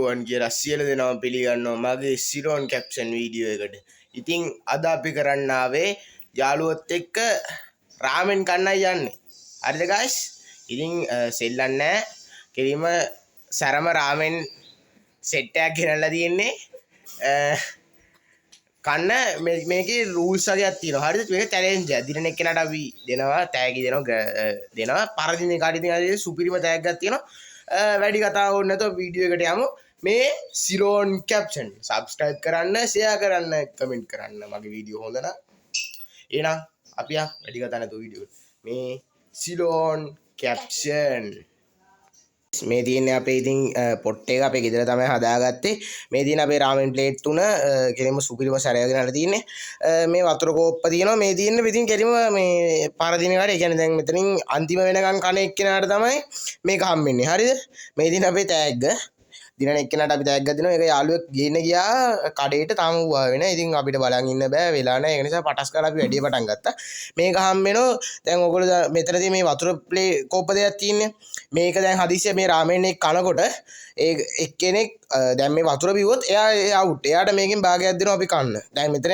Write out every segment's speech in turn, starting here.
වන් කියලා සියලු දෙනාම පිළිගන්නවා මගේ සිරෝන් කැප්ෂන් වීඩියෝ එකට. ඉතින් අද අපි කරන්න ආවේ යාළුවොත් එක්ක රාමෙන් කන්නයි යන්නේ. හරිද guys? ඉතින් සෙල්ලම් නැහැ. කෙලිම සරම රාමෙන් සෙට් එකක් ගෙනල්ලා තියෙන්නේ. කන්න මේකේ රූල්ස් වගේක් තියෙනවා. හරිද? මේක චැලෙන්ජ් එකක්. දිනන එක්කෙනාට අපි දෙනවා තෑගි දෙනවා. පරදින කාට ඉතින් අද සුපිරිම තෑග්ගක් තියෙනවා. වැඩි කතා ඕනේ නැතුව වීඩියෝ එකට යමු. මේ සිරෝන් කැප්ෂන් සබස්ක්‍රයිබ් කරන්න, ෂෙයා කරන්න, කමෙන්ට් කරන්න මගේ වීඩියෝ හොඳ නම්. එහෙනම් අපි වැඩි කතා නැතුව වීඩියෝ මේ සිරෝන් කැප්ෂන් මේ තියෙන්නේ අපේ ඉතින් පොට් එක අපේ ගෙදර තමයි හදාගත්තේ. මේ තියෙන අපේ රාමෙන් ප්ලේට් 3 කෙලින්ම සුපිරිම සැරයගෙන අර තියෙන්නේ. මේ වතුර කෝප්ප තියෙනවා. මේ තියෙන්නේ ඉතින් කෙලින්ම මේ පරදින කාට. ඒ කියන්නේ දැන් මෙතනින් අන්තිම වෙනකන් කණ එක්කෙනාට තමයි මේක හම්බෙන්නේ. හරිද? මේ තියෙන අපේ තෑග්ග. දිනන එක්කෙනාට අපි තෑග්ගක් දෙනවා. ඒක යාළුවෙක් ගේන්න ගියා කඩේට තාම වුණා වෙන. ඉතින් අපිට බලන් ඉන්න බෑ වෙලා නැහැ. ඒ නිසා පටස් කරලා අපි වැඩි පටන් ගත්තා. මේක හම්බෙනෝ දැන් ඔයගොල්ලෝ මෙතනදී මේ වතුර ප්ලේ කෝප්ප දෙයක් තියෙන්නේ. මේක දැන් හදිස්සිය මේ රාමෙන් එක කනකොට ඒ එක්කෙනෙක් දැන් මේ වතුර බිව්වොත් එයා අවුට්. එයාට මේකෙන් භාගයක් දෙනවා අපි කන්න. දැන් මෙතන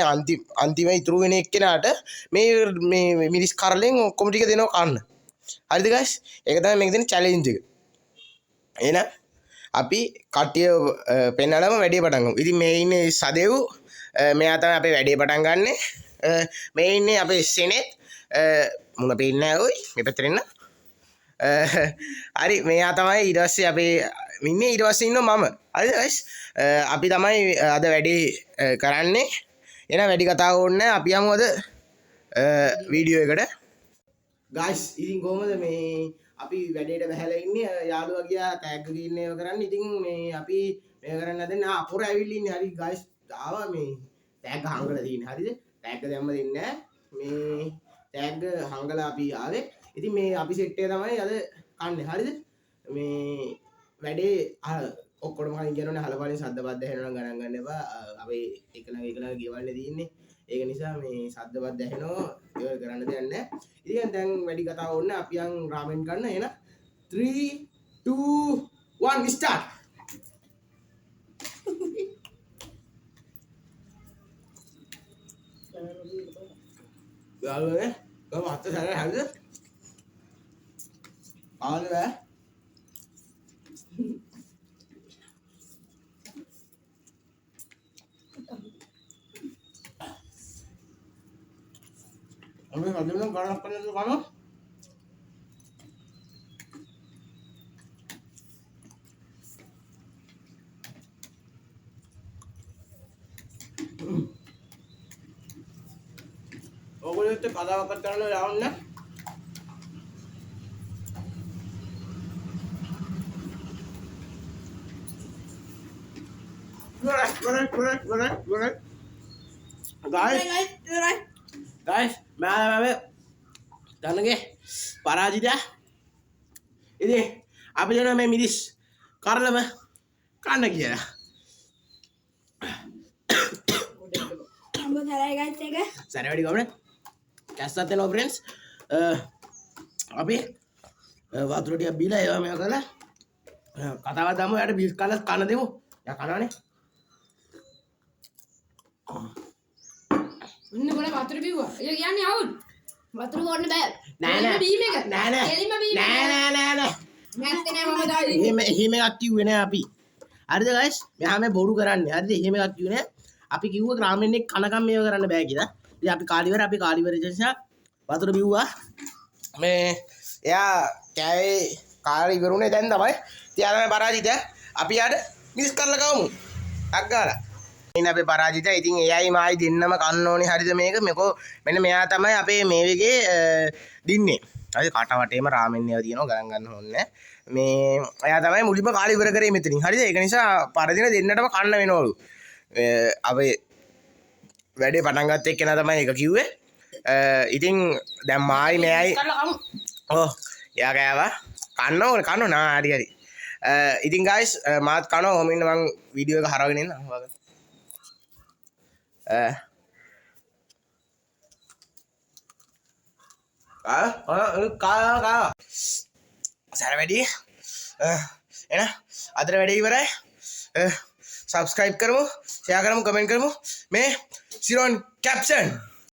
අන්තිම ඉතුරු වෙන එක්කෙනාට මේ මිරිස් කරලෙන් ඔක්කොම ටික දෙනවා කන්න. හරිද guys? ඒක තමයි මේක දෙන චැලෙන්ජ් එක. එහෙනම් අපි කට්ටිය පෙන්නලම වැඩේ පටන් ගමු. ඉතින් මේ ඉන්නේ සදෙව්. මෙයා තමයි අපේ වැඩේ පටන් ගන්නෙ. මේ ඉන්නේ අපේ සෙනෙත්. මුණ පේන්නේ නැහැ ඔයි. මේ පැත්තට එන්න. හරි මෙයා තමයි ඊට පස්සේ අපේ ඉන්නේ ඊට පස්සේ ඉන්නවා මම. හරිද guys? අපි තමයි අද වැඩේ කරන්නේ. එහෙනම් වැඩි කතා ඕනේ නැහැ. අපි යමු අද වීඩියෝ එකට. guys ඉතින් කොහමද මේ අපි වැඩේට බහැලා ඉන්නේ යාළුවා ගියා ටැග් ගින්න ඒව කරන්න. ඉතින් මේ අපි මේක කරන්න හදන්නේ අපොර ඇවිල්ලා ඉන්නේ. හරි guys ආවා මේ ටැග් හංගලා තියෙන්නේ. හරිද? ටැග් දැම්ම දෙන්නේ නැහැ. මේ ටැග් හංගලා අපි ආවේ. ඉතින් මේ අපි සෙට් එක තමයි අද කන්නේ. හරිද? මේ වැඩේ ඔක්කොම කලින් කියනවනේ හලපාලින් සද්ද බද්ද ඇහෙනවා ගණන් ගන්න එපා. අපි එකලා ගෙවන්නේ තියෙන්නේ. ඒක නිසා මේ සද්ද බද්ද ඇහෙනවා ඒක කරන්න දෙයක් නැහැ. ඉතින් දැන් වැඩි කතා ඕනේ අපි යන් රාමෙන් ගන්න. එහෙනම් 3 2 1 start. යාළුවනේ කොහොම අත සැරේ හරිද? ආවද බෑ? අපි හදන්න ගණන් කරන්න කනවා. ඔයගොල්ලෝ කතාවක් කරන්න යවන්න. guys मैं තනගේ පරාජිතයා. ඉතින් අපි දෙනවා මේ මිරිස් කරලම කන්න කියලා. සැර වැඩි ගමනේ කැස්සත් එනවා friends. අපි වතුර ටිකක් බීලා ඒවා මේවා කරලා කතාවක් දාමු. යාට බීස් කන්න කන්න දෙමු. යා කනවනේ. ඉන්න ගොඩ වතුර බිව්වා. ඒ කියන්නේ අවුල්. වතුර බොන්න බෑ. නෑ නෑ. බීම එක. නෑ නෑ. එලිම බීම. නෑ නෑ නෑ නෑ. නැත්te නෑ මම දාලා. එහෙම එකක් කිව්වේ නෑ අපි. හරිද guys? මෙහා මේ බොරු කරන්නේ. හරිද? එහෙම එකක් කිව්වේ නෑ. අපි කිව්වා ග්‍රාමෙන් එක් කනකම් මේව කරන්න බෑ කියලා. ඉතින් අපි කාලිවර නිසා වතුර බිව්වා. මේ එයා කෑවේ කාලේ ඉවරුනේ දැන් තමයි. ඉතින් ආ තමයි පරාජිතයා. අපි යාට මිස් කරලා කවමු. ටක් ගාලා. ඉතින් අපේ පරාජිතයා ඉතින් එයයි මායි දෙන්නම කන්න ඕනේ. හරිද මේක? මේකෝ මෙන්න මෙයා තමයි අපේ මේ වෙගේ දින්නේ. හරි කට වටේම රාමෙන් ඒවා තියෙනවා ගණන් ගන්න ඕනේ. මේ එයා තමයි මුලින්ම කාලේ ඉවර කරේ මෙතනින්. හරිද? ඒක නිසා පරදින දෙන්නටම කන්න වෙනවලු. අපේ වැඩේ පටන් ගත්ත එක්කෙනා තමයි ඒක කිව්වේ. ඉතින් දැන් මායි මෙයයි ඔව් එයා කෑවා. කන්න ඕනේ කන්න නා හරි. ඉතින් guys මාත් කනවා. ඔහොම ඉන්න මං වීඩියෝ එක හරවගෙන ඉන්න. සැර වැඩි එන අදට වැඩේ ඉවරයි. සබස්ක්‍රයිබ් කරමු ෂෙයා කරමු කමෙන්ට් කරමු මේ සිරෝන් කැප්ෂන්